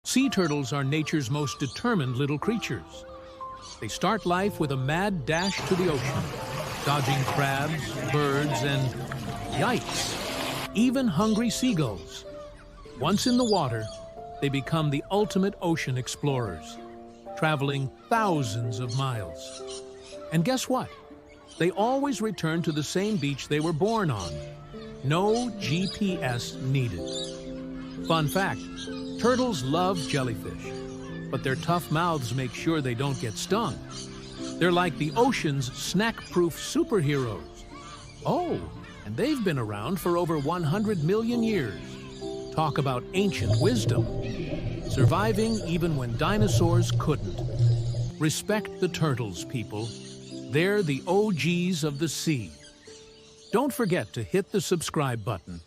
Sea turtles are nature's most determined little creatures. They start life with a mad dash to the ocean, dodging crabs, birds, and, yikes, even hungry seagulls. Once in the water, they become the ultimate ocean explorers, traveling thousands of miles. And guess what? They always return to the same beach they were born on. No GPS needed. Fun fact, turtles love jellyfish, but their tough mouths make sure they don't get stung. They're like the ocean's snack-proof superheroes. Oh, and they've been around for over 100 million years. Talk about ancient wisdom. Surviving even when dinosaurs couldn't. Respect the turtles, people. They're the OGs of the sea. Don't forget to hit the subscribe button